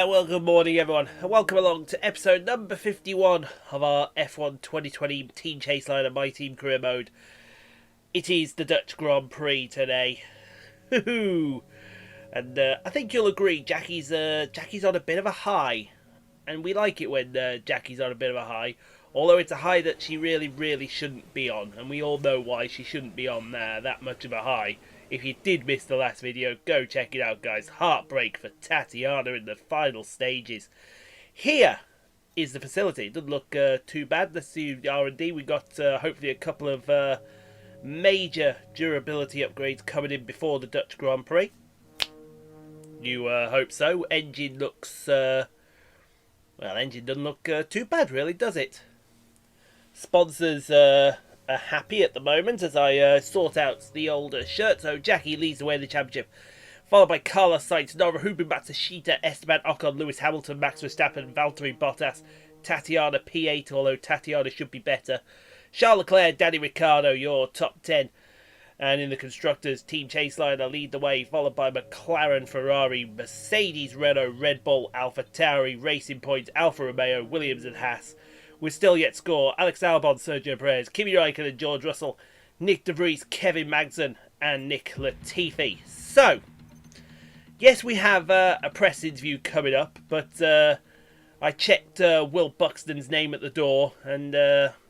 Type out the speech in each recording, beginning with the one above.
Well, good morning everyone, and welcome along to episode number 51 of our F1 2020 Team Chaseliner My Team Career Mode. It is the Dutch Grand Prix today. Woohoo! And I think you'll agree, Jackie's on a bit of a high. And we like it when Jackie's on a bit of a high. Although it's a high that she really shouldn't be on. And we all know why she shouldn't be on that much of a high. If you did miss the last video, go check it out, guys. Heartbreak for Tatiana in the final stages. Here is the facility. It doesn't look too bad. Let's see the R&D. We got hopefully a couple of major durability upgrades coming in before the Dutch Grand Prix. You hope so. Engine looks... engine doesn't look too bad, really, does it? Sponsors... are happy at the moment as I sort out the old shirt. So Jackie leads away the championship, followed by Carlos Sainz, Nora Hubin, Matsushita, Esteban Ocon, Lewis Hamilton, Max Verstappen, Valtteri Bottas, Tatiana P8, although Tatiana should be better, Charles Leclerc, Danny Ricciardo, your top 10. And in the constructors, Team Chaseliner lead the way, followed by McLaren, Ferrari, Mercedes, Renault, Red Bull, AlphaTauri, Racing Point, Alfa Romeo, Williams and Haas. With still yet score, Alex Albon, Sergio Perez, Kimi Raikkonen, George Russell, Nick De Vries, Kevin Magnussen, and Nick Latifi. So, yes, we have a press interview coming up, but I checked Will Buxton's name at the door, and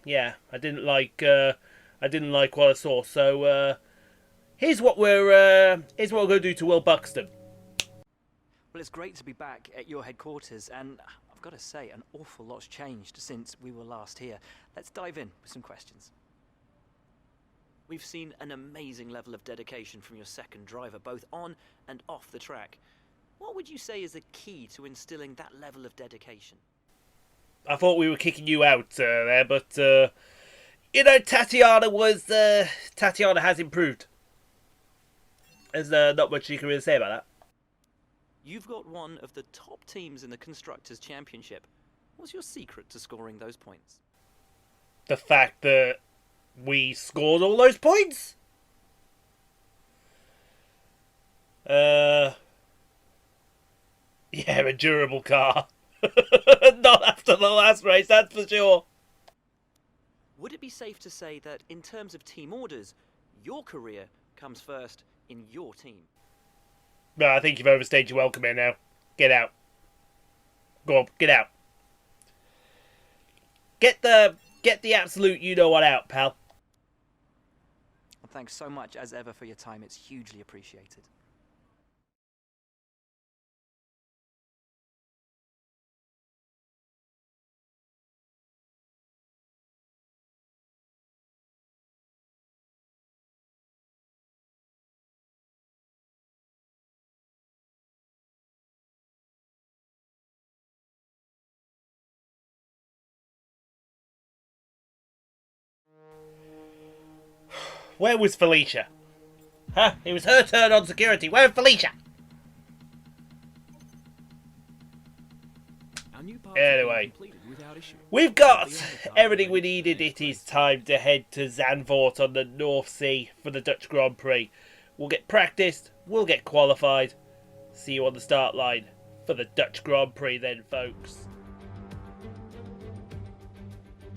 yeah, I didn't like what I saw. So here's what we're going to do to Will Buxton. Well, it's great to be back at your headquarters, and I've got to say, an awful lot's changed since we were last here. Let's dive in with some questions. We've seen an amazing level of dedication from your second driver, both on and off the track. What would you say is the key to instilling that level of dedication? I thought we were kicking you out there, but you know, Tatiana has improved. There's not much you can really say about that. You've got one of the top teams in the Constructors' Championship. What's your secret to scoring those points? The fact that we scored all those points? Yeah, a durable car. Not after the last race, that's for sure. Would it be safe to say that in terms of team orders, your career comes first in your team? No, I think you've overstayed your welcome here now. Get out. Go on, get out. Get the absolute you-know-what out, pal. Well, thanks so much, as ever, for your time. It's hugely appreciated. Where was Felicia? Huh? It was her turn on security. Where was Felicia? Anyway, we've got everything we needed. It is time to head to Zandvoort on the North Sea for the Dutch Grand Prix. We'll get practiced. We'll get qualified. See you on the start line for the Dutch Grand Prix then, folks.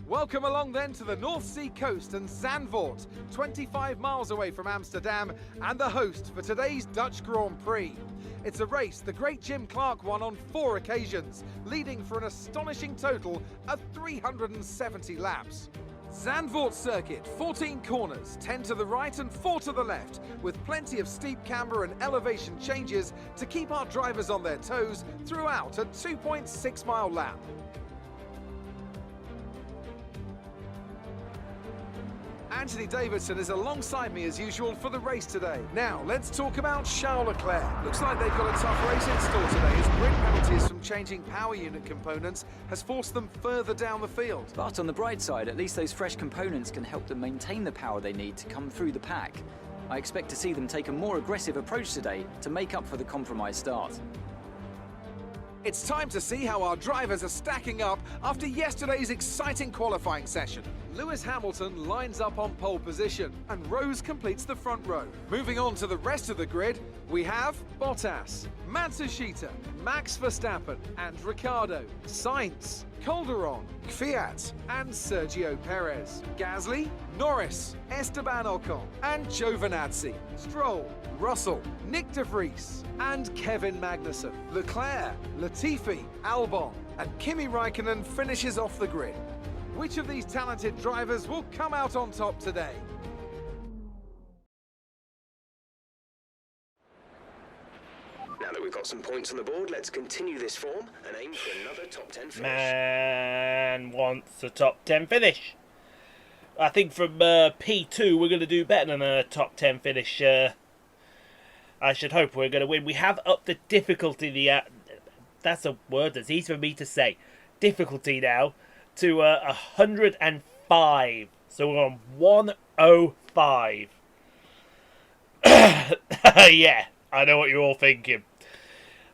Welcome along then to the North Sea coast and Zandvoort, 25 miles away from Amsterdam, and the host for today's Dutch Grand Prix. It's a race the great Jim Clark won on 4 occasions, leading for an astonishing total of 370 laps. Zandvoort circuit, 14 corners, 10 to the right and 4 to the left, with plenty of steep camber and elevation changes to keep our drivers on their toes throughout a 2.6 mile lap. Anthony Davidson is alongside me as usual for the race today. Now, let's talk about Charles Leclerc. Looks like they've got a tough race in store today as grid penalties from changing power unit components has forced them further down the field. But on the bright side, at least those fresh components can help them maintain the power they need to come through the pack. I expect to see them take a more aggressive approach today to make up for the compromised start. It's time to see how our drivers are stacking up after yesterday's exciting qualifying session. Lewis Hamilton lines up on pole position and Rose completes the front row. Moving on to the rest of the grid, we have Bottas, Matsushita, Max Verstappen and Ricciardo, Sainz, Calderon, Kvyat and Sergio Perez, Gasly, Norris, Esteban Ocon and Giovinazzi, Stroll, Russell, Nick de Vries and Kevin Magnussen, Leclerc, Latifi, Albon and Kimi Raikkonen finishes off the grid. Which of these talented drivers will come out on top today? Now that we've got some points on the board, let's continue this form and aim for another top 10 finish. Man wants a top 10 finish. I think from P2 we're going to do better than a top 10 finish. I should hope we're going to win. We have upped the difficulty. That's a word that's easy for me to say. Difficulty now to 105. So we're on 105. Yeah, I know what you're all thinking.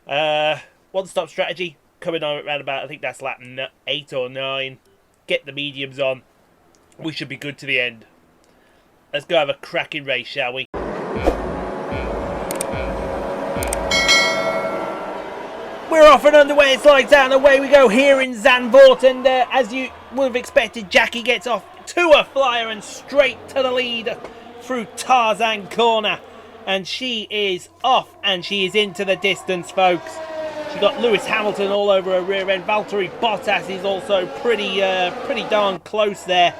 One-stop strategy coming on around about, I think that's lap 8 or 9. Get the mediums on. We should be good to the end. Let's go have a cracking race, shall we? We're off and underway. It's lights out and away we go here in Zandvoort. And as you would have expected, Jackie gets off to a flyer and straight to the lead through Tarzan corner. And she is off and she is into the distance, folks. She got Lewis Hamilton all over her rear end. Valtteri Bottas is also pretty darn close there,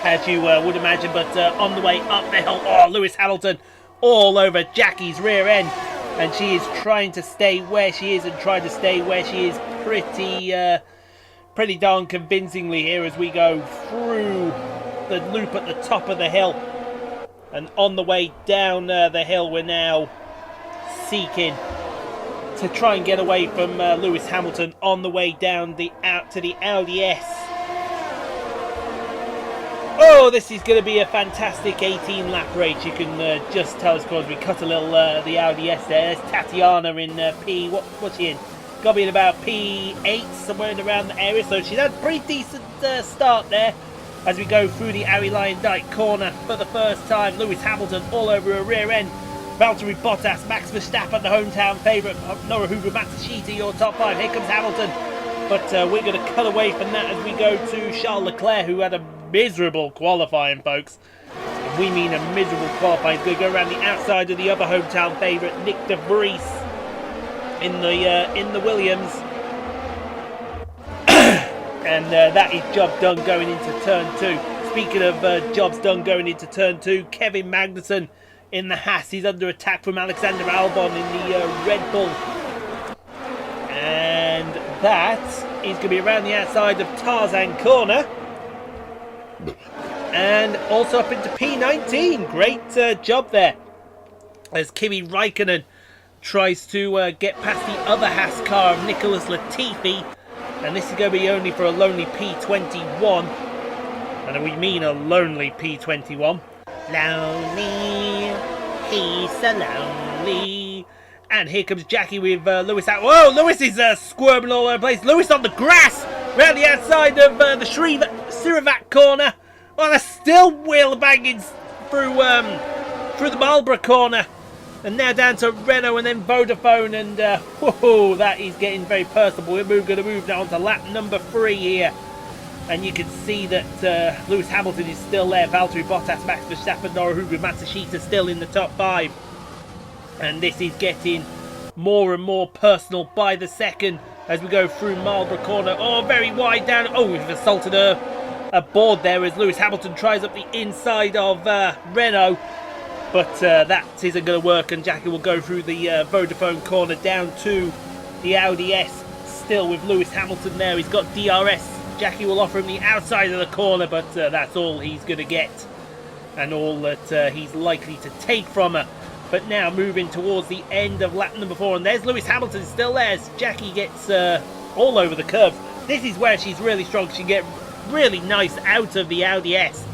as you would imagine. But on the way up the hill, Lewis Hamilton all over Jackie's rear end. And she is trying to stay where she is and trying to stay where she is pretty darn convincingly here as we go through the loop at the top of the hill. And on the way down the hill, we're now seeking to try and get away from Lewis Hamilton on the way down out to the Audi S. Oh, this is going to be a fantastic 18-lap race. You can just tell, as we cut a little the Audi S there. There's Tatiana in P. What's she in? Got to be in about P8, somewhere in around the area. So she's had a pretty decent start there. As we go through the Arie Luyendyk corner for the first time, Lewis Hamilton all over her rear end. Valtteri Bottas, Max Verstappen, the hometown favourite. Noruhubu Matsushita, your top 5. Here comes Hamilton. But we're going to cut away from that as we go to Charles Leclerc, who had a miserable qualifying, folks. We mean a miserable qualifying. He's going to go around the outside of the other hometown favourite, Nick de Vries, in the Williams. And that is job done going into turn 2. Speaking of jobs done going into turn 2, Kevin Magnussen in the Haas. He's under attack from Alexander Albon in the Red Bull. And that is going to be around the outside of Tarzan corner. And also up into P19. Great job there. As Kimi Raikkonen tries to get past the other Haas car of Nicholas Latifi. And this is going to be only for a lonely P21. And we mean a lonely P21. Lonely, he's so lonely. And here comes Jackie with Lewis out. Whoa, Lewis is squirming all over the place. Lewis on the grass, round the outside of the Siravat corner. Well, they're still wheel banging through the Marlborough corner. And now down to Renault and then Vodafone. And that is getting very personal. We're going to move now on to lap number 3 here. And you can see that Lewis Hamilton is still there. Valtteri Bottas, Max Verstappen, Noruhubu Matsushita still in the top 5. And this is getting more and more personal by the second as we go through Marlborough corner. Oh, very wide down. Oh, we've assaulted a board there as Lewis Hamilton tries up the inside of Renault. But that isn't going to work, and Jackie will go through the Vodafone corner down to the Audi S. Still with Lewis Hamilton there. He's got DRS. Jackie will offer him the outside of the corner, but that's all he's going to get. And all that he's likely to take from her. But now moving towards the end of lap number 4. And there's Lewis Hamilton still there as Jackie gets all over the curves. This is where she's really strong. She can get really nice out of the Audi S.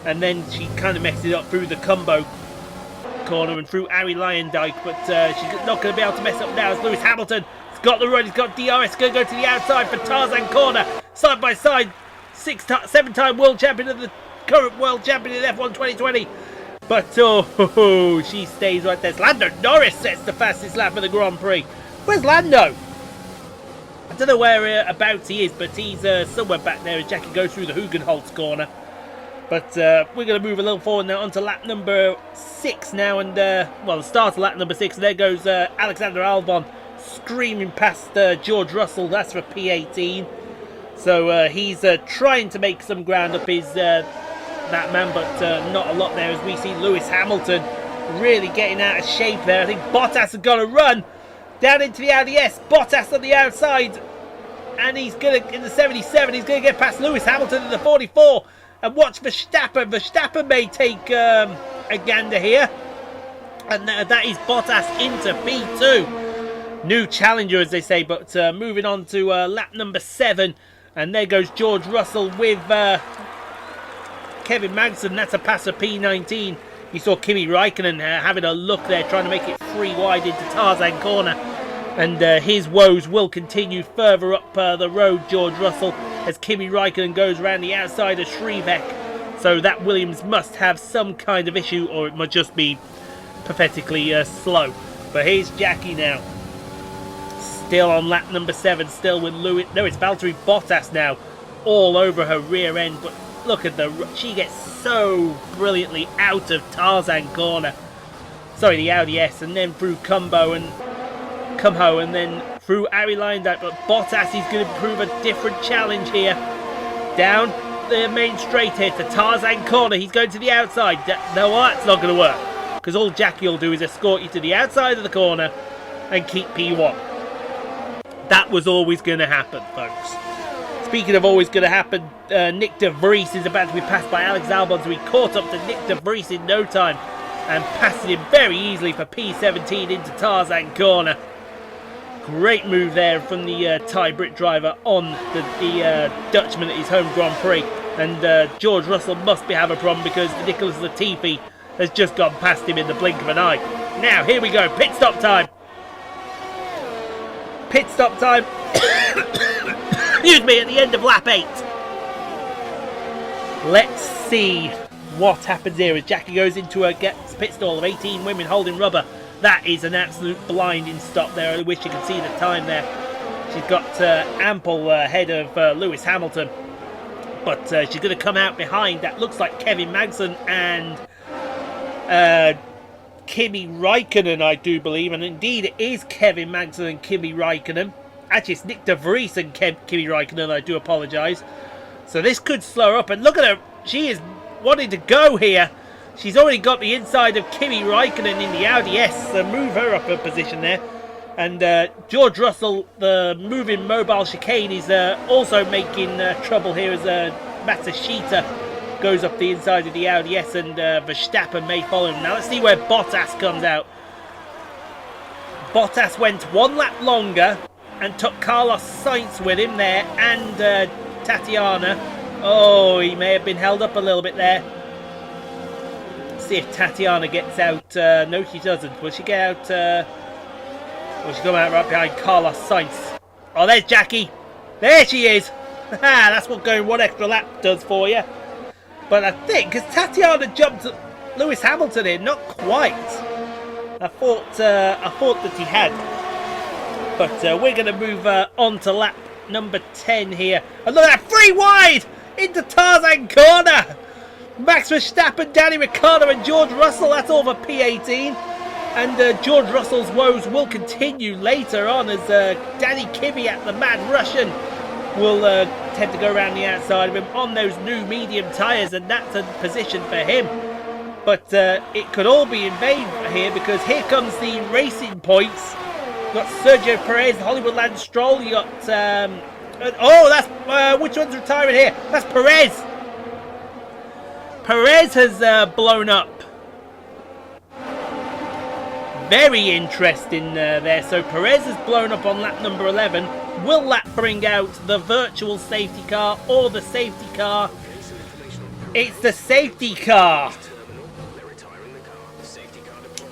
And then she kind of messes it up through the combo corner and through Arie Luyendyk. But she's not going to be able to mess up now as Lewis Hamilton has got the run. He's got DRS. Going to go to the outside for Tarzan corner. Side by side. 7-time world champion of the current world champion in F1 2020. But she stays right there. Lando Norris sets the fastest lap of the Grand Prix. Where's Lando? I don't know whereabouts he is, but he's somewhere back there as Jackie goes through the Hugenholtz corner. But we're going to move a little forward now onto lap number 6 now. And, well, the start of lap number 6. And there goes Alexander Albon screaming past George Russell. That's for P18. So he's trying to make some ground up his that man, but not a lot there as we see Lewis Hamilton really getting out of shape there. I think Bottas has got to run down into the Audi S. Bottas on the outside, and he's going to, in the 77, he's going to get past Lewis Hamilton in the 44. And watch Verstappen. Verstappen may take a gander here. And that is Bottas into P2. New challenger, as they say. But moving on to lap number 7. And there goes George Russell with Kevin Magnussen. That's a pass of P19. You saw Kimi Räikkönen having a look there, trying to make it free wide into Tarzan corner. And his woes will continue further up the road, George Russell, as Kimi Räikkönen goes around the outside of Schreebeck. So that Williams must have some kind of issue, or it must just be pathetically slow. But here's Jackie now. Still on lap number 7, still with Lewis. No, it's Valtteri Bottas now, all over her rear end. But look at she gets so brilliantly out of Tarzan corner. Sorry, the Audi S, and then through Kumho, and then through Ari Lindau. But Bottas is going to prove a different challenge here. Down the main straight here to Tarzan corner. He's going to the outside. No, that's not going to work, because all Jackie will do is escort you to the outside of the corner and keep P1. That was always going to happen, folks. Speaking of always going to happen, Nick de Vries is about to be passed by Alex Albon, so he caught up to Nick de Vries in no time and passed him very easily for P17 into Tarzan corner. Great move there from the Thai Brit driver on the Dutchman at his home Grand Prix. And George Russell must have a problem, because Nicholas Latifi has just gone past him in the blink of an eye. Now, here we go. Pit stop time. Pit stop time. Excuse me, at the end of lap 8. Let's see what happens here as Jackie goes into a pit stall of 18 women holding rubber. That is an absolute blinding stop there. I wish you could see the time there. She's got ample ahead of Lewis Hamilton. But she's going to come out behind. That looks like Kevin Magnussen and Kimi Räikkönen, I do believe. And indeed, it is Kevin Magnussen and Kimi Räikkönen. Actually, it's Nick de Vries and Kimi Räikkönen. I do apologise. So this could slow her up. And look at her. She is wanting to go here. She's already got the inside of Kimi Räikkönen in the Audi S, so move her up a position there. And George Russell, the moving mobile chicane, is also making trouble here as Matsushita goes up the inside of the Audi S, and Verstappen may follow him. Now let's see where Bottas comes out. Bottas went 1 lap longer and took Carlos Sainz with him there, and Tatiana. Oh, he may have been held up a little bit there. See if Tatiana gets out. No, she doesn't. Will she get out? Will she come out right behind Carlos Sainz? Oh, there's Jackie. There she is. That's what going 1 extra lap does for you. But I think, because Tatiana jumped Lewis Hamilton in, not quite. I thought that he had. But we're going to move on to lap number 10 here. And look at that, 3 wide into Tarzan corner. Max Verstappen, Danny Ricciardo and George Russell. That's all for P18. And George Russell's woes will continue later on as Danny Kvyat, the mad Russian, will tend to go around the outside of him on those new medium tyres, and that's a position for him. But it could all be in vain here, because here comes the racing points. You've got Sergio Perez, Hollywood Lance Stroll. You got that's which one's retiring here? That's Perez. Perez has blown up. Very interesting there. So Perez has blown up on lap number 11. Will that bring out the virtual safety car or the safety car? It's the safety car.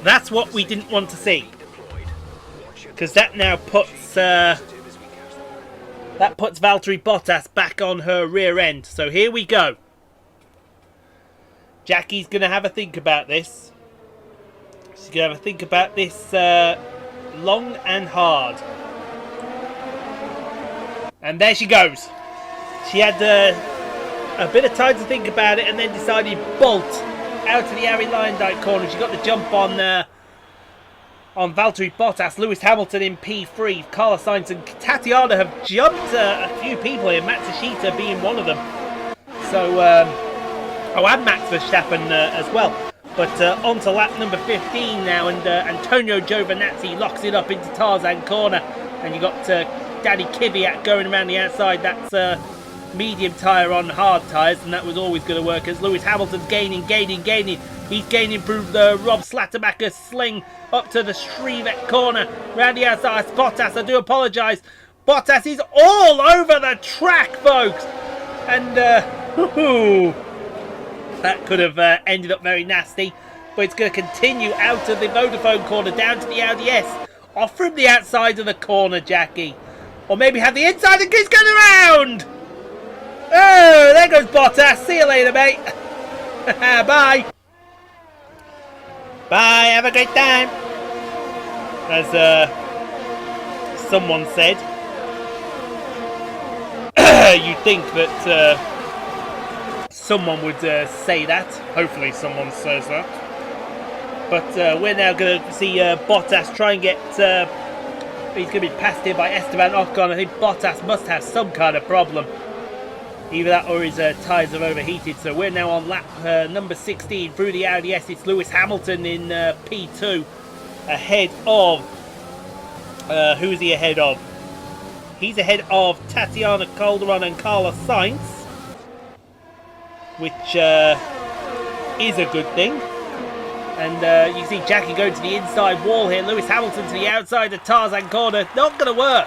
That's what we didn't want to see, because that now puts Valtteri Bottas back on her rear end. So here we go. Jackie's going to have a think about this. She's going to have a think about this long and hard. And there she goes. She had a bit of time to think about it and then decided bolt out to the Harry Lyondike corner. She got the jump on Valtteri Bottas. Lewis Hamilton in P3. Carlos Sainz and Tatiana have jumped a few people here, Matsushita being one of them. So, and Max Verstappen as well. But on to lap number 15 now, and Antonio Giovinazzi locks it up into Tarzan corner. And you got Danny Kvyat going around the outside. That's medium tyre on hard tyres, and that was always going to work as Lewis Hamilton's gaining. He's gaining through the Rob Slattermacher sling up to the Shrievet corner. Round the outside, Bottas, I do apologise. Bottas is all over the track, folks. And that could have ended up very nasty. But it's going to continue out of the Vodafone corner, down to the Audi S. Off from the outside of the corner, Jackie. Or maybe have the inside and keeps going around. Oh, there goes Bottas. See you later, mate. Bye. Bye, have a great time. As someone said. You'd think that someone would say that. Hopefully someone says that. But we're now going to see Bottas try and get... he's going to be passed here by Esteban Ocon. I think Bottas must have some kind of problem. Either that or his tyres have overheated. So we're now on lap number 16 through the Audi S. It's Lewis Hamilton in P2. Ahead of... who's he ahead of? He's ahead of Tatiana Calderon and Carlos Sainz. Which is a good thing. And you see Jackie going to the inside wall here. Lewis Hamilton to the outside of Tarzan corner. Not going to work.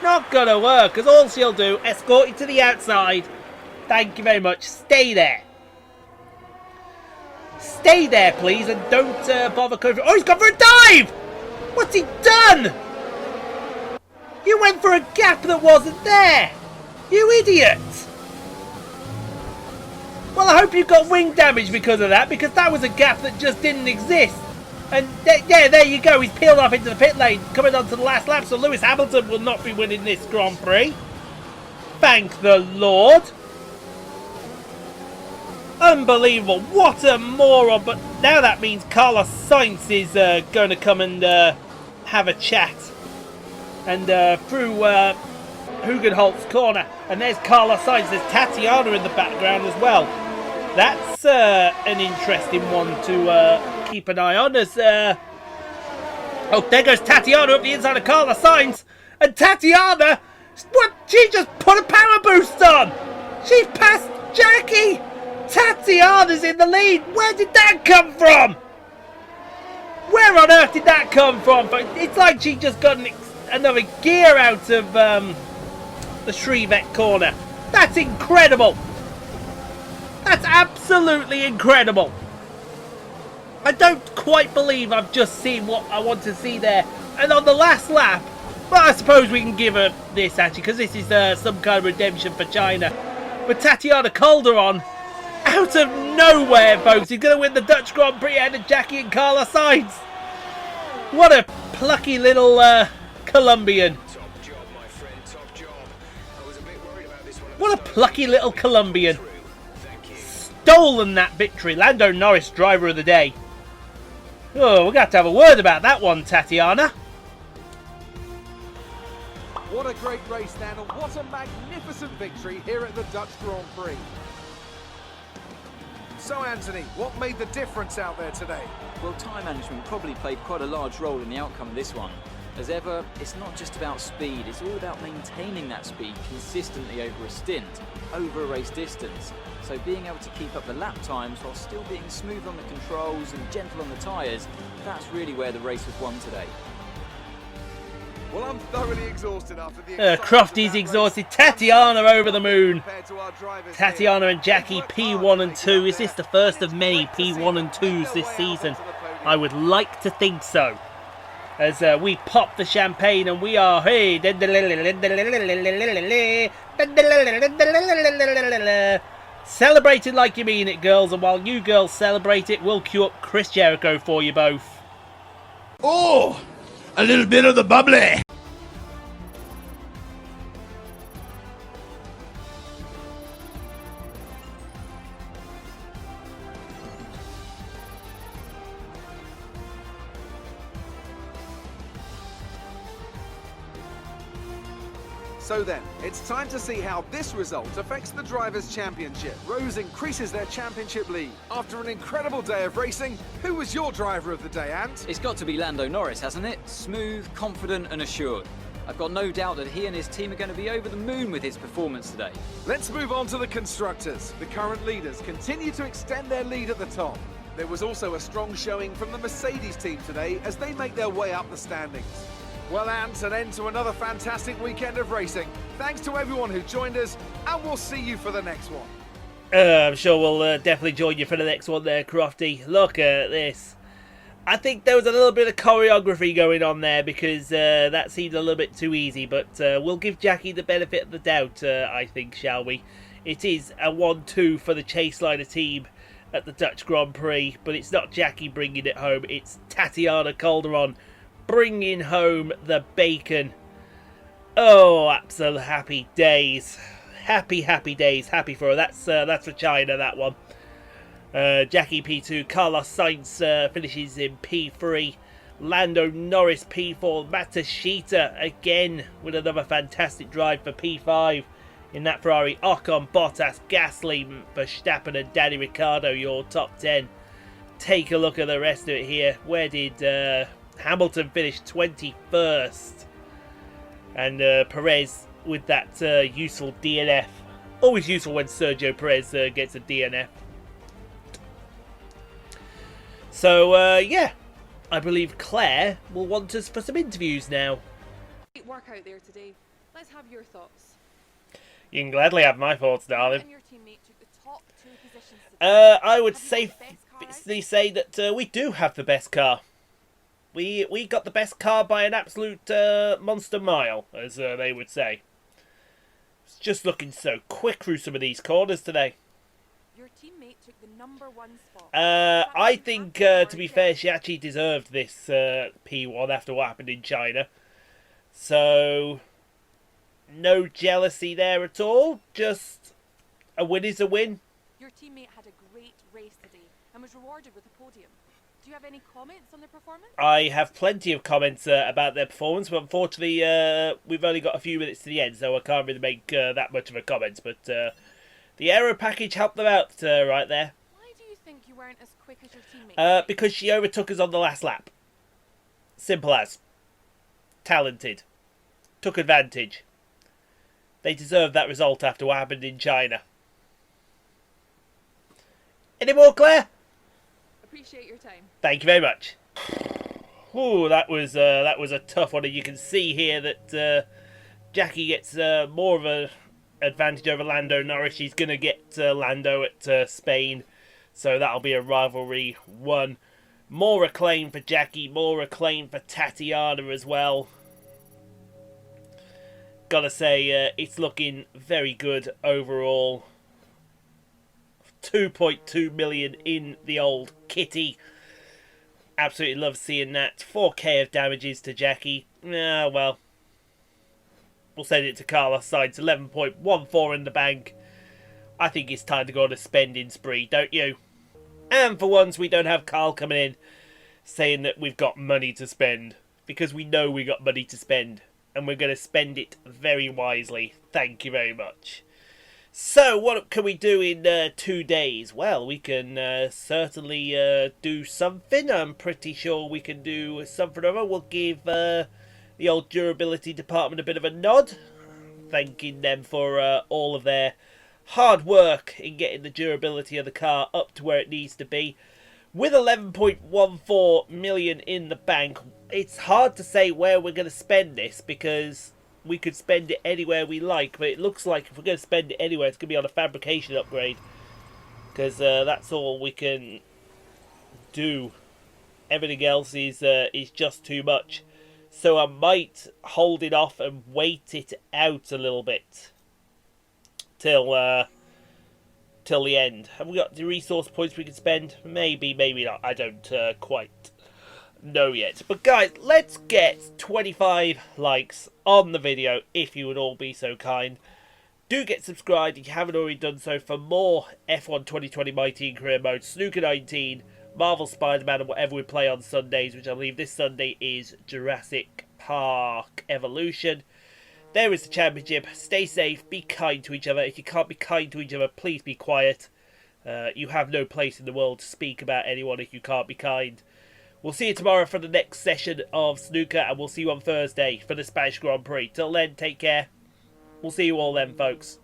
Not going to work. Because all she'll do, escort you to the outside. Thank you very much. Stay there. Stay there, please. And don't bother going for... Oh, he's gone for a dive! What's he done? You went for a gap that wasn't there. You idiot. Well, I hope you got wing damage because of that, because that was a gap that just didn't exist. And yeah, there you go. He's peeled off into the pit lane, coming on to the last lap. So Lewis Hamilton will not be winning this Grand Prix. Thank the Lord. Unbelievable. What a moron. But now that means Carlos Sainz is going to come and have a chat. And through Hugenholtz corner. And there's Carlos Sainz. There's Tatiana in the background as well. That's an interesting one to keep an eye on. As oh, there goes Tatiana up the inside of Carlos Sainz. And Tatiana, what? She just put a power boost on. She's passed Jackie. Tatiana's in the lead. Where did that come from? Where on earth did that come from? But it's like she just got another gear out of the Shrievet corner. That's incredible. That's absolutely incredible. I don't quite believe I've just seen what I want to see there. And on the last lap, well, I suppose we can give her this actually, because this is some kind of redemption for China. But Tatiana Calderon, out of nowhere, folks, he's going to win the Dutch Grand Prix ahead of Jackie and Carlos Sainz. What a plucky little Colombian. Top job, my friend, top job. I was a bit worried about this one. What a plucky little Colombian. Stolen that victory. Lando Norris, driver of the day. Oh, we're going to have a word about that one, Tatiana. What a great race then, and what a magnificent victory here at the Dutch Grand Prix. So, Anthony, what made the difference out there today? Well, time management probably played quite a large role in the outcome of this one. As ever, it's not just about speed, it's all about maintaining that speed consistently over a stint, over a race distance. So being able to keep up the lap times while still being smooth on the controls and gentle on the tyres, that's really where the race was won today. Well, I'm thoroughly exhausted after the Crofty's exhausted. Tatiana over the moon. Tatiana and Jackie P1 and 2. Is this the first of many P1 and 2s this season? I would like to think so. As we pop the champagne and we are... Hey, celebrating like you mean it, girls. And while you girls celebrate it, we'll queue up Chris Jericho for you both. Oh! A little bit of the bubbly. So then, it's time to see how this result affects the Drivers' Championship. Rose increases their championship lead. After an incredible day of racing, who was your driver of the day, Ant? It's got to be Lando Norris, hasn't it? Smooth, confident and assured. I've got no doubt that he and his team are going to be over the moon with his performance today. Let's move on to the constructors. The current leaders continue to extend their lead at the top. There was also a strong showing from the Mercedes team today as they make their way up the standings. Well, Ant, an end to another fantastic weekend of racing. Thanks to everyone who joined us, and we'll see you for the next one. I'm sure we'll definitely join you for the next one there, Crofty. Look at this. I think there was a little bit of choreography going on there because that seemed a little bit too easy, but we'll give Jackie the benefit of the doubt, I think, shall we? It is a 1-2 for the Chaseliner team at the Dutch Grand Prix, but it's not Jackie bringing it home, it's Tatiana Calderon bringing home the bacon. Oh, absolute happy days. Happy days. Happy for her. That's for China, that one. Jackie P2. Carlos Sainz finishes in P3. Lando Norris P4. Matsushita again with another fantastic drive for P5 in that Ferrari. Ocon, Bottas, Gasly, Verstappen and Danny Ricciardo, your top 10. Take a look at the rest of it here. Where did Hamilton finished 21st, and Perez with that useful DNF. Always useful when Sergio Perez gets a DNF. So yeah, I believe Claire will want us for some interviews now. Great work out there today. Let's have your thoughts. You can gladly have my thoughts, darling. And your teammate took the top 2 positions today. I would Have you say got the best car out? say that we do have the best car. We got the best car by an absolute monster mile, as they would say. It's just looking so quick through some of these corners today. Your teammate took the number 1 spot. I think, to be fair, she actually deserved this P1 after what happened in China. So, no jealousy there at all. Just a win is a win. Your teammate had a great race today and was rewarded with a podium. Do you have any comments on their performance? I have plenty of comments about their performance, but unfortunately we've only got a few minutes to the end, so I can't really make that much of a comment. But the aero package helped them out right there. Why do you think you weren't as quick as your teammate? Because she overtook us on the last lap. Simple as. Talented. Took advantage. They deserved that result after what happened in China. Any more, Claire? Appreciate your time. Thank you very much. Ooh, that was a tough one. And you can see here that Jackie gets more of an advantage over Lando Norris. She's going to get Lando at Spain, so that'll be a rivalry one. More acclaim for Jackie, more acclaim for Tatiana as well. Gotta say, it's looking very good overall. 2.2 million in the old kitty. Absolutely love seeing that. 4k of damages to Jackie. Well, we'll send it to Carlos Sainz. 11.14 in the bank. I think it's time to go on a spending spree, don't you? And for once, we don't have Carl coming in saying that we've got money to spend, because we know we got money to spend, and we're going to spend it very wisely. Thank you very much. So, what can we do in 2 days? Well, we can certainly do something. I'm pretty sure we can do something or other. We'll give the old durability department a bit of a nod, thanking them for all of their hard work in getting the durability of the car up to where it needs to be. With 11.14 million in the bank, it's hard to say where we're going to spend this, because we could spend it anywhere we like, but it looks like if we're going to spend it anywhere, it's going to be on a fabrication upgrade, because that's all we can do. Everything else is just too much. So I might hold it off and wait it out a little bit till the end. Have we got the resource points we can spend? Maybe, maybe not. I don't quite know yet. But guys, let's get 25 likes on the video if you would all be so kind. Do get subscribed if you haven't already done so for more F1 2020 My Team Career Mode, Snooker 19, Marvel Spider-Man and whatever we play on Sundays, which I believe this Sunday is Jurassic Park Evolution. There is the championship. Stay safe, be kind to each other. If you can't be kind to each other, please be quiet. You have no place in the world to speak about anyone if you can't be kind. We'll see you tomorrow for the next session of snooker, and we'll see you on Thursday for the Spanish Grand Prix. Till then, take care. We'll see you all then, folks.